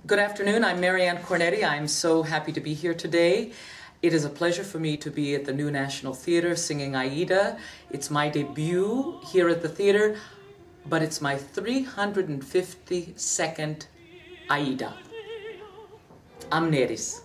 Good afternoon, I'm Marianne Cornetti. I'm so happy to be here today. It is a pleasure for me to be at the New National Theatre singing Aida. It's my debut here at the theatre, but it's my 352nd Aida. Amneris.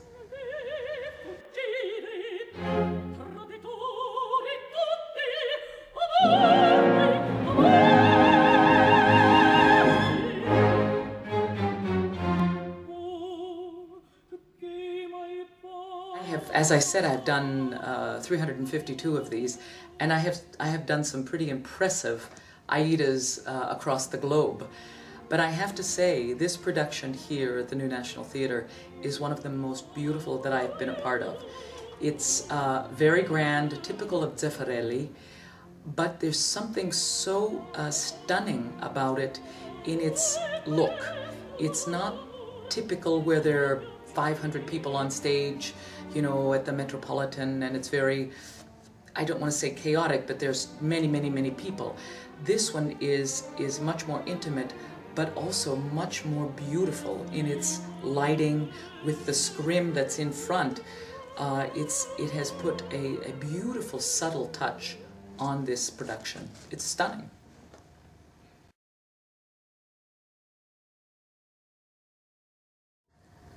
As I said, I've done 352 of these, and I have done some pretty impressive Aidas across the globe. But I have to say, this production here at the New National Theatre is one of the most beautiful that I've been a part of. It's very grand, typical of Zeffirelli, but there's something so stunning about it in its look. It's not typical where there are 500 people on stage, you know, at the Metropolitan, and it's very, I don't want to say chaotic, but there's many, many, many people. This one is much more intimate, but also much more beautiful in its lighting with the scrim that's in front. It has put a beautiful, subtle touch on this production. It's stunning.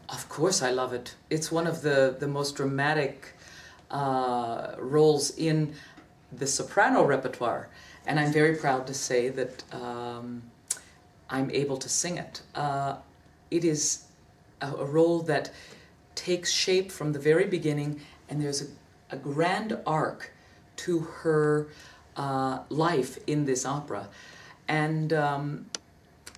Of course I love it. It's one of the most dramatic roles in the soprano repertoire, and I'm very proud to say that I'm able to sing it. It is a role that takes shape from the very beginning, and there's a grand arc to her life in this opera. And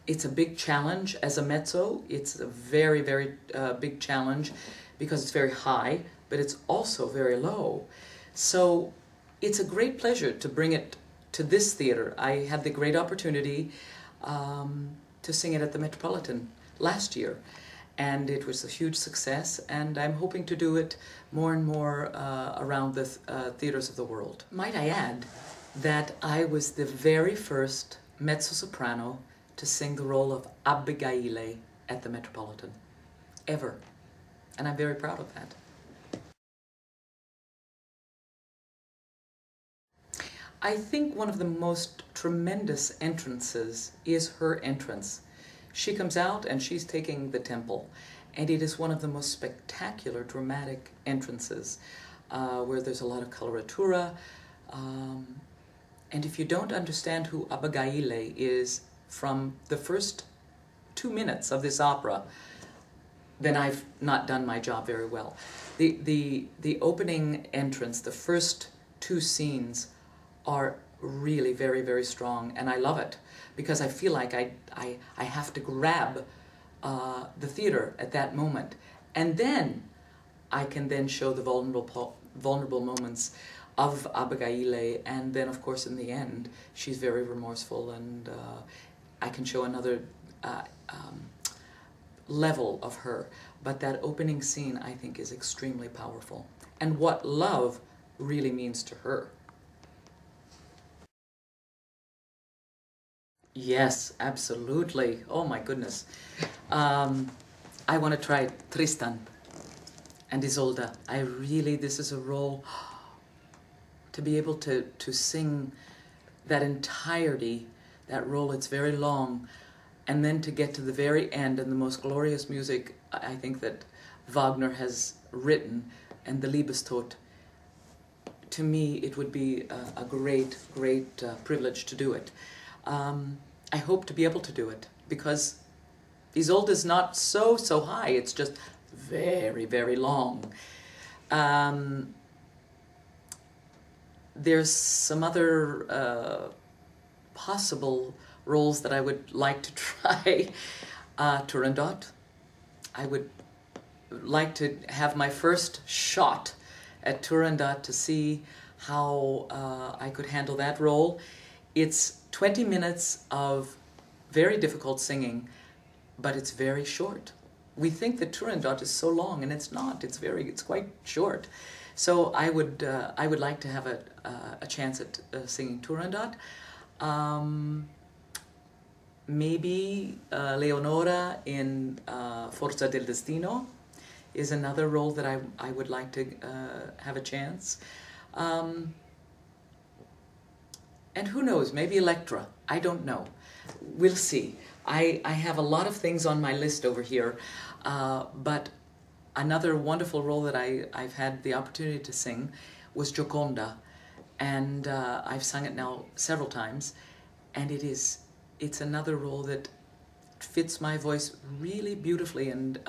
it's a big challenge as a mezzo. It's a very, very big challenge because it's very high, but it's also very low. So it's a great pleasure to bring it to this theater. I had the great opportunity to sing it at the Metropolitan last year, and it was a huge success, and I'm hoping to do it more and more around the theaters of the world. Might I add that I was the very first mezzo-soprano to sing the role of Abigail at the Metropolitan, ever. And I'm very proud of that. I think one of the most tremendous entrances is her entrance. She comes out and she's taking the temple, and it is one of the most spectacular, dramatic entrances where there's a lot of coloratura. And if you don't understand who Abigail is from the first 2 minutes of this opera, then I've not done my job very well. The opening entrance, the first 2 scenes are really very, very strong, and I love it because I feel like I have to grab the theater at that moment, and then I can then show the vulnerable moments of Abigail, and then of course in the end she's very remorseful, and I can show another level of her. But that opening scene, I think, is extremely powerful, and what love really means to her. Yes, absolutely. Oh my goodness. I want to try Tristan and Isolde. This is a role to be able to sing that entirety, that role. It's very long, and then to get to the very end and the most glorious music I think that Wagner has written, and the Liebestod. To me, it would be a great, great privilege to do it. I hope to be able to do it, because Isolde is not so high, it's just very, very long. There's some other possible roles that I would like to try. Turandot. I would like to have my first shot at Turandot to see how I could handle that role. It's 20 minutes of very difficult singing, but it's very short. We think that Turandot is so long, and it's not. It's quite short. So I would like to have a chance at singing Turandot. maybe Leonora in Forza del Destino is another role that I would like to have a chance. And who knows, maybe Electra, I don't know. We'll see. I have a lot of things on my list over here, but another wonderful role that I've had the opportunity to sing was Gioconda, and I've sung it now several times, and it's another role that fits my voice really beautifully, and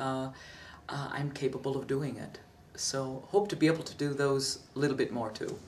I'm capable of doing it. So hope to be able to do those a little bit more too.